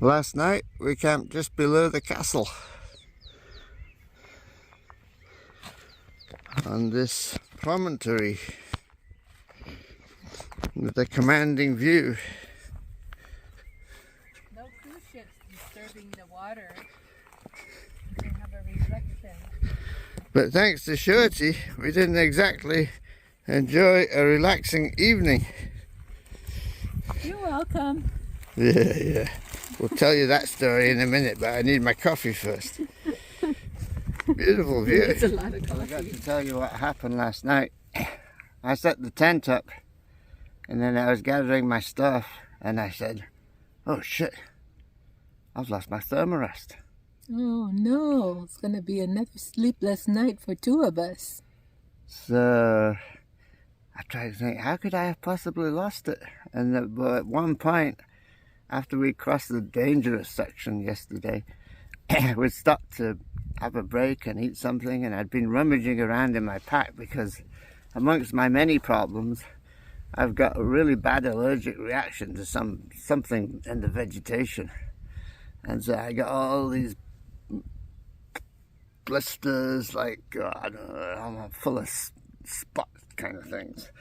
Last night we camped just below the castle on this promontory with a commanding view. No cruise ships disturbing the water. They have a reflection. But thanks to Shorty, we didn't exactly enjoy a relaxing evening. You're welcome. Yeah. We'll tell you that story in a minute, but I need my coffee first. Beautiful view. It's a lot of coffee. I forgot to tell you what happened last night. I set the tent up, and then I was gathering my stuff, and I said, oh shit, I've lost my thermarest. Oh no, it's going to be another sleepless night for two of us. So I tried to think, how could I have possibly lost it? And at one point, after we crossed the dangerous section yesterday, we stopped to have a break and eat something, and I'd been rummaging around in my pack because amongst my many problems, I've got a really bad allergic reaction to something in the vegetation. And so I got all these blisters, like, I don't know, I'm full of spots kind of things.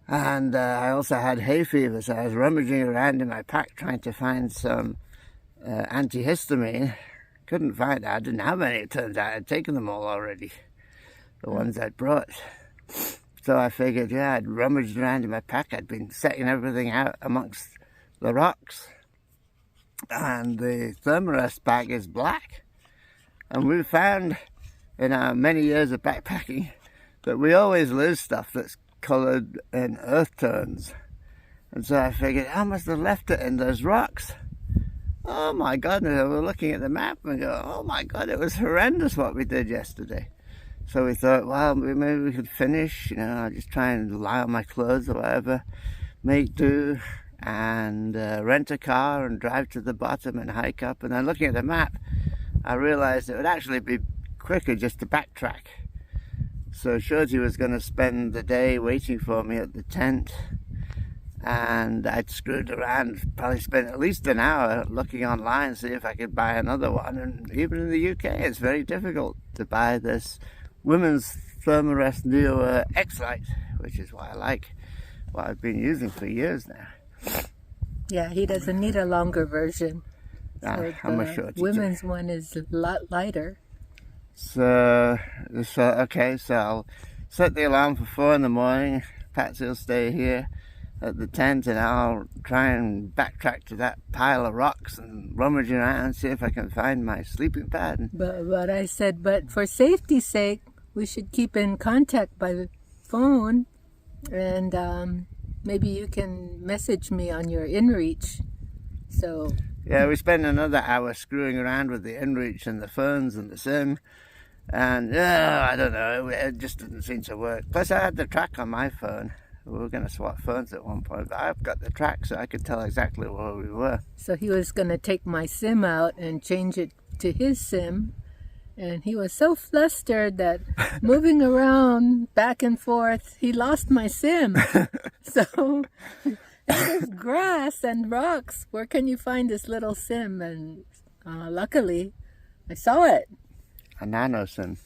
And I also had hay fever, so I was rummaging around in my pack trying to find some antihistamine. Couldn't find it. I didn't have any, it turns out. I'd taken them all already, the ones I'd brought. So I figured, yeah, I'd rummaged around in my pack. I'd been setting everything out amongst the rocks. And the thermarest bag is black. And we found in our many years of backpacking that we always lose stuff that's coloured in earth tones. And so I figured, I must have left it in those rocks. Oh my God, and we're looking at the map and go, oh my God, it was horrendous what we did yesterday. So we thought, well, maybe we could finish, I'll just try and lie on my clothes or whatever, make do, and rent a car and drive to the bottom and hike up. And then looking at the map, I realised it would actually be quicker just to backtrack. So Shorty was going to spend the day waiting for me at the tent, and I'd screwed around, probably spent at least an hour looking online to see if I could buy another one. And even in the UK, it's very difficult to buy this women's thermarest Neo X-Lite, which is what I like, what I've been using for years now. Yeah, he doesn't need a longer version. I'm a Shorty. Women's one is a lot lighter. So I'll set the alarm for 4 in the morning. Patsy will stay here at the tent, and I'll try and backtrack to that pile of rocks and rummage around and see if I can find my sleeping pad. But I said, but for safety's sake, we should keep in contact by the phone, and maybe you can message me on your inReach. So yeah, we spent another hour screwing around with the inReach and the phones and the SIM. And I don't know, it just didn't seem to work. Plus I had the track on my phone. We were going to swap phones at one point, but I've got the track so I could tell exactly where we were. So he was going to take my SIM out and change it to his SIM. And he was so flustered that moving around back and forth, he lost my SIM. So there's grass and rocks. Where can you find this little SIM? And luckily, I saw it. A nano SIM.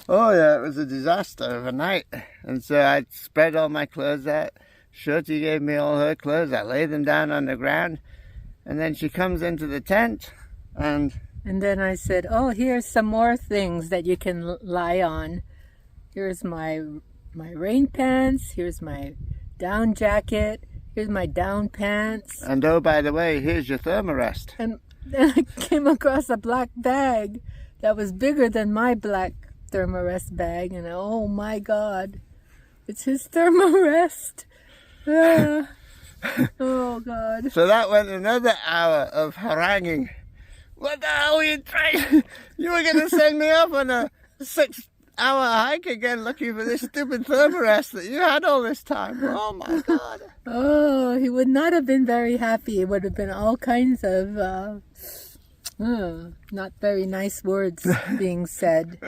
Oh yeah, it was a disaster of a night. And so I spread all my clothes out. Shorty gave me all her clothes. I laid them down on the ground. And then she comes into the tent and then I said, oh, here's some more things that you can lie on. Here's my rain pants. Here's my down jacket. Here's my down pants. And oh, by the way, here's your thermarest. And then I came across a black bag that was bigger than my black thermarest bag. And oh my God, it's his thermarest. Oh God. So that went another hour of haranguing. What the hell were you trying? You were going to send me off on a 6-hour hike again looking for this stupid thermarest that you had all this time. Oh my God. Oh, he would not have been very happy. It would have been all kinds of not very nice words being said.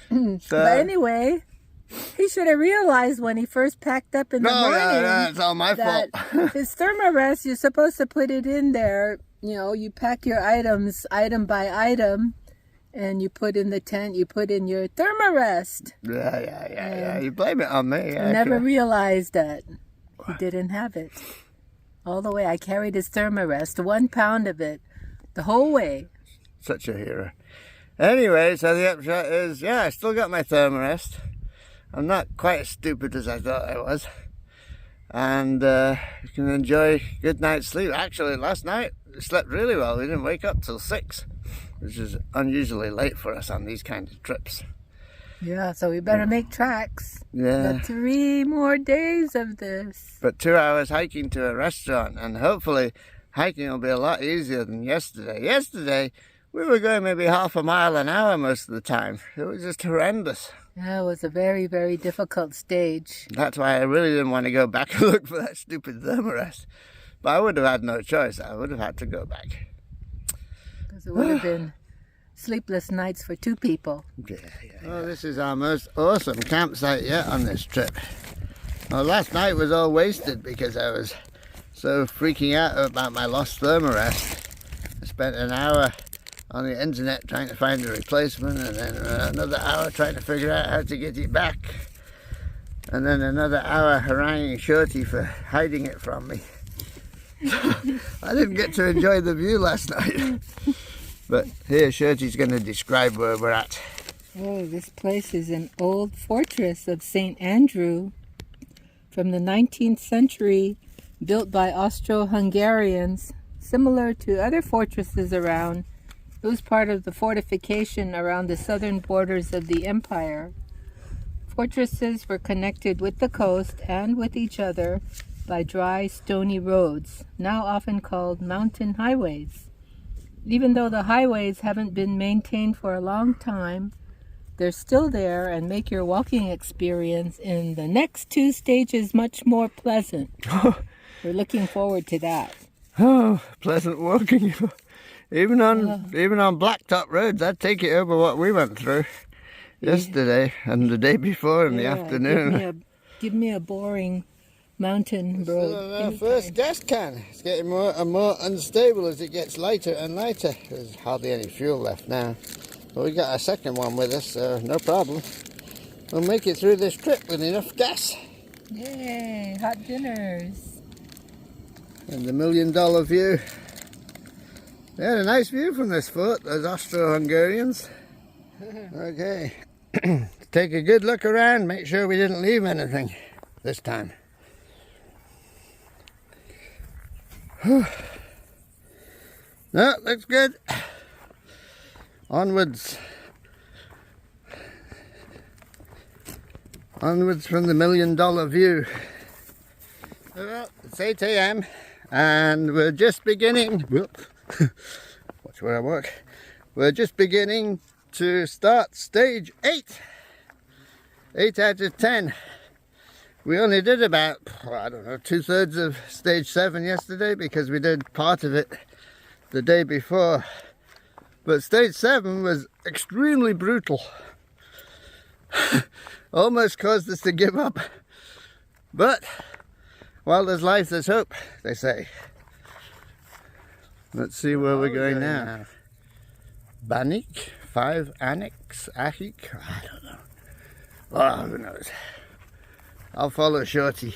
So, but anyway, He should have realized when he first packed up in the morning. No, it's all my fault. His thermarest, you're supposed to put it in there. You know, you pack your items item by item, and you put in the tent, you put in your thermarest. Yeah. You blame it on me. I never realized that he didn't have it. All the way, I carried his thermarest, 1 pound of it, the whole way. Such a hero. Anyway, so the upshot is, yeah, I still got my thermarest. I'm not quite as stupid as I thought I was. And you can enjoy good night's sleep. Actually, last night, we slept really well. We didn't wake up till 6, which is unusually late for us on these kinds of trips. Yeah, so we better make tracks. Yeah. Got 3 more days of this. But 2 hours hiking to a restaurant, and hopefully hiking will be a lot easier than yesterday. Yesterday, we were going maybe half a mile an hour most of the time. It was just horrendous. Yeah, it was a very, very difficult stage. That's why I really didn't want to go back and look for that stupid thermarest. But I would have had no choice. I would have had to go back. Because it would have been sleepless nights for 2 people. Yeah. Oh, this is our most awesome campsite yet on this trip. Well, last night was all wasted because I was so freaking out about my lost thermarest. I spent an hour on the internet trying to find a replacement, and then another hour trying to figure out how to get it back, and then another hour haranguing Shorty for hiding it from me. I didn't get to enjoy the view last night. But here Shorty's going to describe where we're at. Oh, this place is an old fortress of St. Andrew from the 19th century, built by Austro-Hungarians, similar to other fortresses around. It was part of the fortification around the southern borders of the empire. Fortresses were connected with the coast and with each other by dry, stony roads, now often called mountain highways. Even though the highways haven't been maintained for a long time, they're still there and make your walking experience in the next 2 stages much more pleasant. We're looking forward to that. Oh, pleasant walking. Even on blacktop roads, I'd take it over what we went through yesterday and the day before in the afternoon. Give me a boring mountain road. Our first gas can. It's getting more and more unstable as it gets lighter and lighter. There's hardly any fuel left now. But we got our second one with us, so no problem. We'll make it through this trip with enough gas. Yay, hot dinners. And the $1 million view. They had a nice view from this fort, those Austro-Hungarians. Okay, take a good look around, make sure we didn't leave anything this time. No, looks good. Onwards. Onwards from the $1 million view. Well, it's 8 a.m. and we're just beginning. Watch where I walk. We're just beginning to start stage 8. 8 out of 10. We only did about, I don't know, 2/3 of stage 7 yesterday because we did part of it the day before. But stage 7 was extremely brutal. Almost caused us to give up. But while there's life, there's hope, they say. Let's see where we're going now. Banik, 5 Annex, Ahik, I don't know. Oh, who knows. I'll follow Shorty.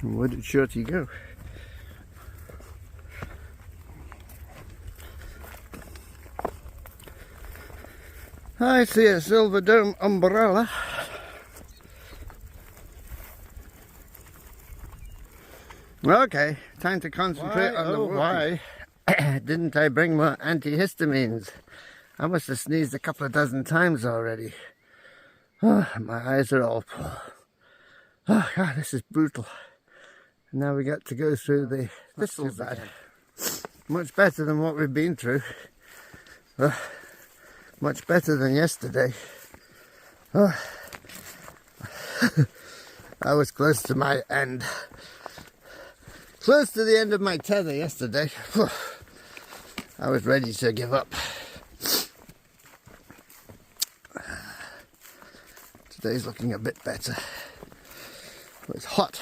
Where did Shorty go? I see a silver dome umbrella. Okay, time to concentrate on the why. Didn't I bring more antihistamines? I must have sneezed a couple of dozen times already. Oh, my eyes are all full. Oh God, this is brutal. And now we got to go through the thistle bed. Much better than what we've been through. Much better than yesterday. Oh. I was close to my end. Close to the end of my tether yesterday. I was ready to give up. Today's looking a bit better. But it's hot.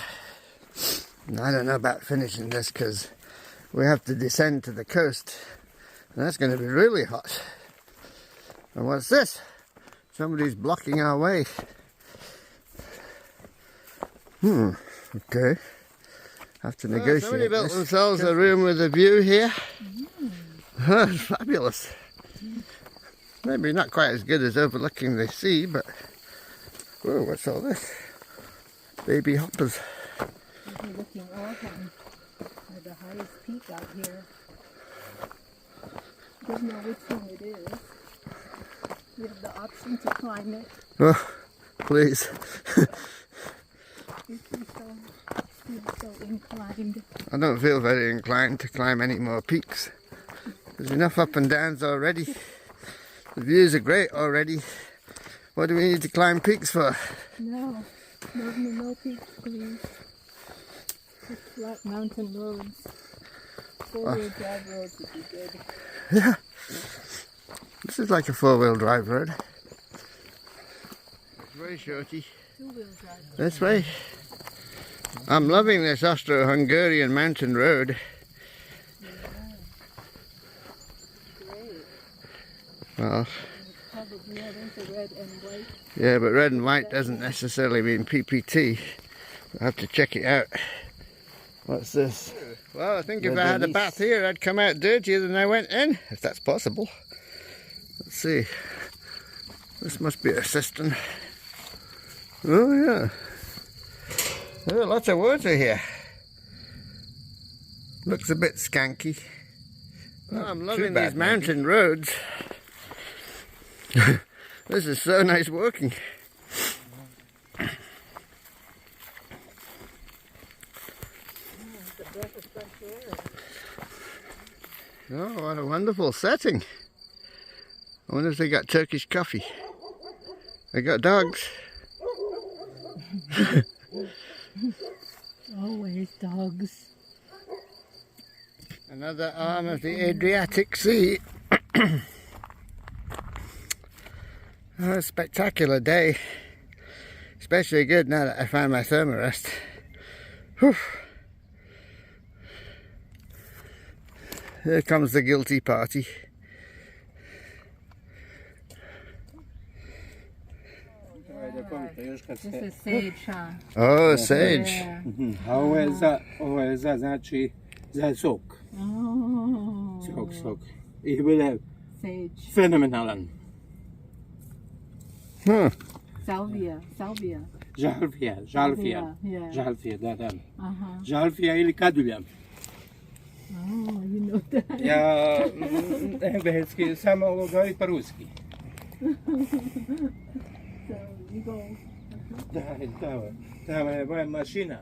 And I don't know about finishing this because we have to descend to the coast. And that's going to be really hot. And what's this? Somebody's blocking our way. Okay. Have to negotiate. Somebody built themselves a room with a view here. It's fabulous. Maybe not quite as good as overlooking the sea, but whoa, what's all this? Baby hoppers. Looking awesome at the highest peak out here. Don't know which one it is. We have the option to climb it. Oh, please. You feel so inclined. I don't feel very inclined to climb any more peaks. There's enough up and downs already. The views are great already. What do we need to climb peaks for? No peaks, please. Just flat mountain roads. Four-wheel drive roads would be good. Yeah. This is like a four-wheel drive road. It's very shorty. Two-wheel drive road. This way. I'm loving this Austro-Hungarian mountain road. Well, probably into red and white. Yeah, but red and white doesn't necessarily mean PPT. We'll have to check it out. What's this? Well, I think if I had a bath here, I'd come out dirtier than I went in, if that's possible. Let's see. This must be a cistern. Oh, yeah. Oh, lots of water here. Looks a bit skanky. Well, I'm loving these mountain roads. This is so nice walking. Oh, what a wonderful setting. I wonder if they got Turkish coffee. They got dogs. Always dogs. Another arm of the Adriatic Sea. Oh, a spectacular day. Especially good now that I found my thermarest. Whew. Here comes the guilty party. This is sage, huh? Oh, sage. Yeah. Ovo je znači za sok. Oh. Sok. I bude Sage. fenomenalan. Huh. Salvia. Žalfija. Yeah. Žalfija, da. Uh-huh. Žalfija ili kadulja. Oh, you know that. Ja engleski samo govorim po ruski. So you go. Da je moja mašina.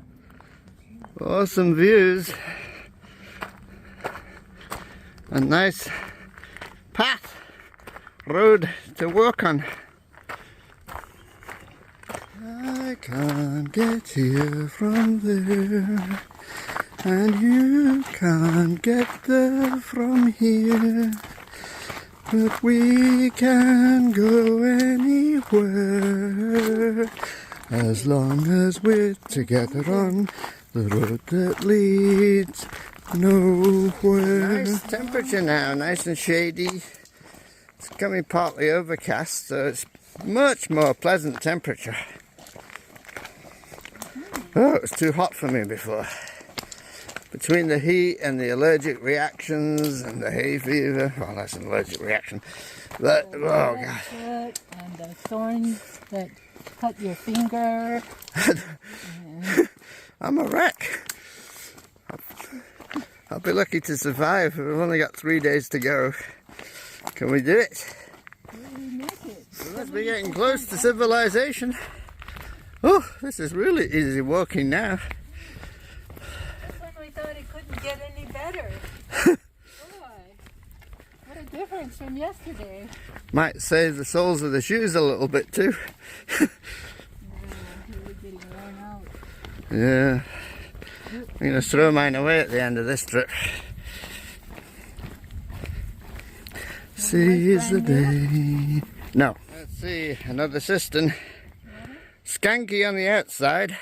Awesome views. A nice path, road to walk on. I can't get here from there, and you can't get there from here, but we can go anywhere, as long as we're together on the road that leads nowhere. Nice temperature now, nice and shady. It's coming partly overcast, so it's much more pleasant temperature. Oh, it was too hot for me before. Between the heat and the allergic reactions and the hay fever, well, that's an allergic reaction, but oh god. And the thorns that cut your finger. I'm a wreck. I'll be lucky to survive. We've only got 3 days to go. Can we do it? We make it. We must be getting close to civilization. Oh, this is really easy walking now. That's when we thought it couldn't get any better. Boy, what a difference from yesterday. Might save the soles of the shoes a little bit too. Yeah, really getting worn out. Yeah. I'm going to throw mine away at the end of this trip. Seize the day. No. Let's see, another cistern. Yeah. Skanky on the outside.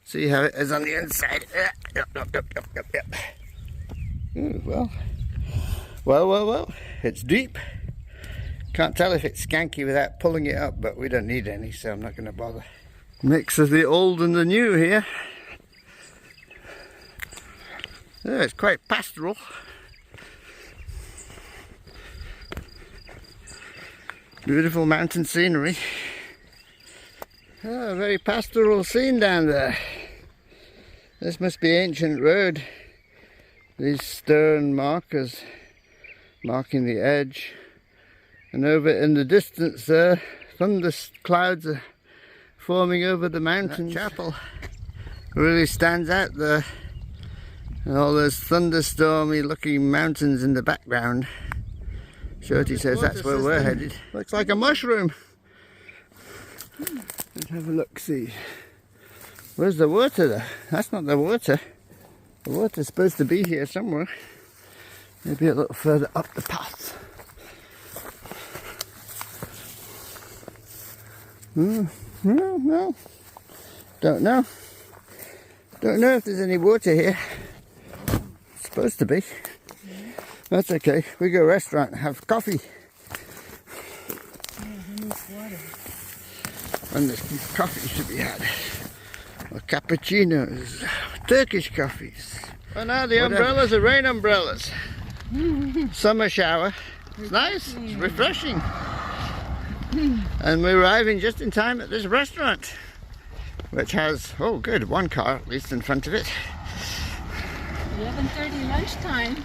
See how it is on the inside. Yep. Ooh, well. It's deep. Can't tell if it's skanky without pulling it up, but we don't need any, so I'm not going to bother. Mix of the old and the new here. Oh, it's quite pastoral. Beautiful mountain scenery. Oh, a very pastoral scene down there. This must be ancient road. These stone markers marking the edge. And over in the distance there, thunder clouds are forming over the mountain. That chapel really stands out there. And all those thunderstormy looking mountains in the background. Shorty says that's where we're headed. Looks like a mushroom. Let's have a look, see. Where's the water there? That's not the water. The water's supposed to be here somewhere. Maybe a little further up the path. No. Don't know. Don't know if there's any water here. It's supposed to be. That's okay. We go to a restaurant and have coffee. And there's coffee to be had. Or cappuccinos. Turkish coffees. And now the umbrellas are rain umbrellas. Summer shower. It's nice. It's refreshing. And we're arriving just in time at this restaurant, which has, oh good, one car at least in front of it. 11:30 lunchtime.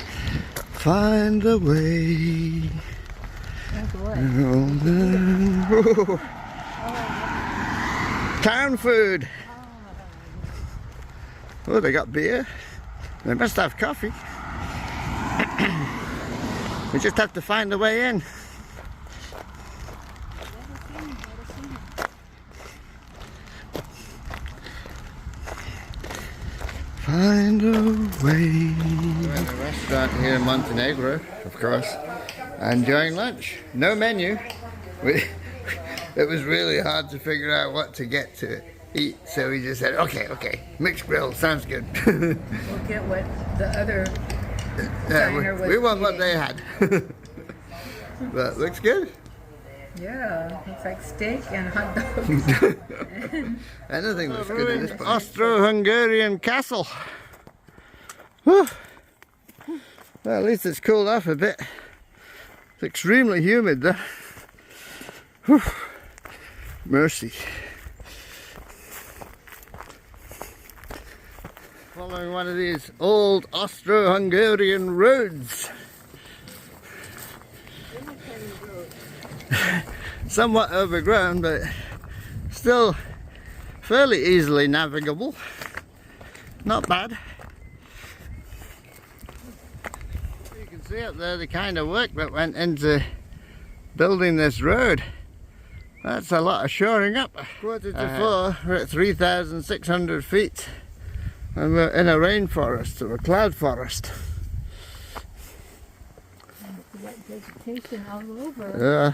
Find a way. Oh, town food. Oh, they got beer. They must have coffee. We just have to find the way in. Find a way. We're in a restaurant here in Montenegro, of course, enjoying lunch. No menu. It was really hard to figure out what to get to eat, so we just said, okay, mixed grill, sounds good. We'll get what the other diner was we want eating. what they had. But looks good. Yeah, looks like steak and hot dogs. Anything looks good in this place. Austro-Hungarian castle. Whew. Well, at least it's cooled off a bit. It's extremely humid though. Whew. Mercy. Following one of these old Austro-Hungarian roads. Somewhat overgrown, but still fairly easily navigable. Not bad. You can see up there the kind of work that went into building this road. That's a lot of shoring up. 3:45, we're at 3,600 feet and we're in a rainforest or a cloud forest. Wet vegetation all over. Yeah.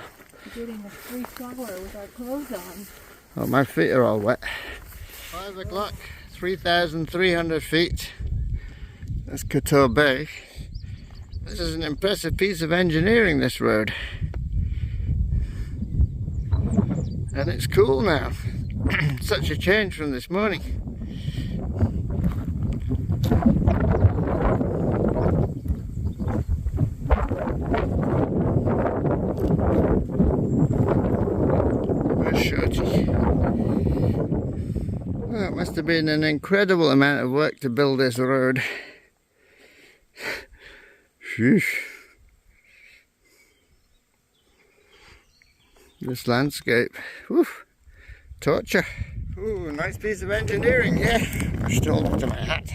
We're getting a free shower with our clothes on. Oh, my feet are all wet. 5 o'clock, 3,300 feet. That's Kotor Bay. This is an impressive piece of engineering, this road. And it's cool now. Such a change from this morning. Where's Shorty? Well, it must have been an incredible amount of work to build this road. Sheesh. This landscape, whew, torture. Ooh, nice piece of engineering here. Yeah. Still up to my hat.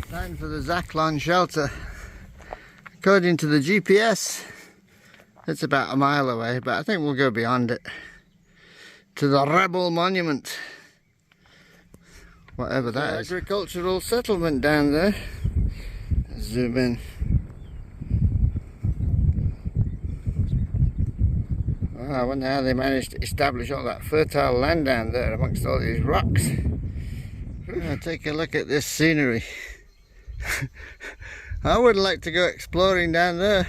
Time for the Zaklon shelter. According to the GPS, it's about a mile away, but I think we'll go beyond it. To the Rebel Monument. Whatever that is. Agricultural settlement down there. Zoom in. Well, I wonder how they managed to establish all that fertile land down there amongst all these rocks. Now take a look at this scenery. I would like to go exploring down there.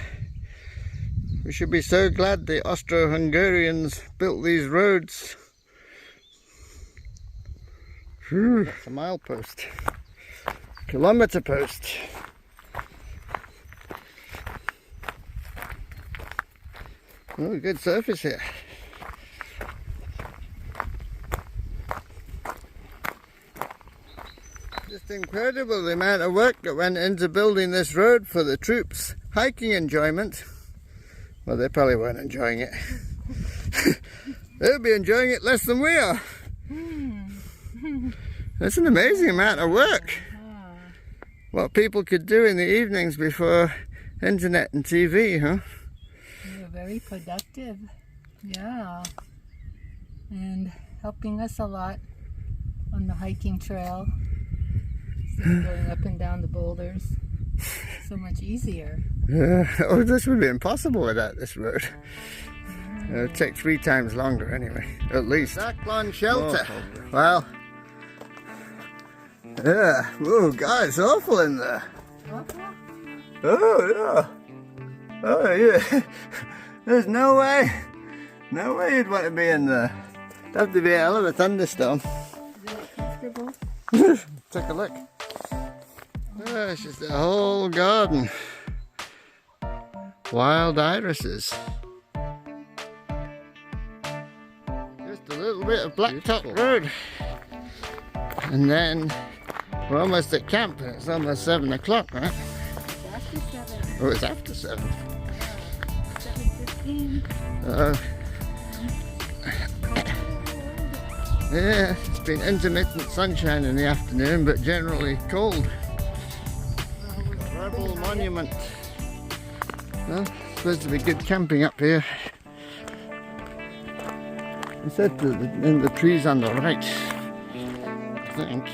We should be so glad the Austro-Hungarians built these roads. That's a milepost. Kilometre post. Oh, good surface here. Just incredible the amount of work that went into building this road for the troops' hiking enjoyment. Well, they probably weren't enjoying it. They'll be enjoying it less than we are. That's an amazing amount of work. What people could do in the evenings before internet and TV, huh? They're very productive. Yeah. And helping us a lot on the hiking trail. Going up and down the boulders. So much easier. Oh, this would be impossible without this road. It would take 3 times longer anyway, at least. Cyclone shelter. Well, yeah. Oh, God, it's awful in there. Oh, yeah. Oh, yeah. There's no way you'd want to be in there. It'd have to be a hell of a thunderstorm. Is it comfortable? Take a look. Oh, it's just a whole garden. Wild irises. Just a little bit of blacktop road. And then we're almost at camp and it's almost 7 o'clock, right? It's after 7. Oh, it's after 7. 7:15. Yeah, it's been intermittent sunshine in the afternoon, but generally cold. Rebel Monument. Well, supposed to be good camping up here. It said in the trees on the right, I think.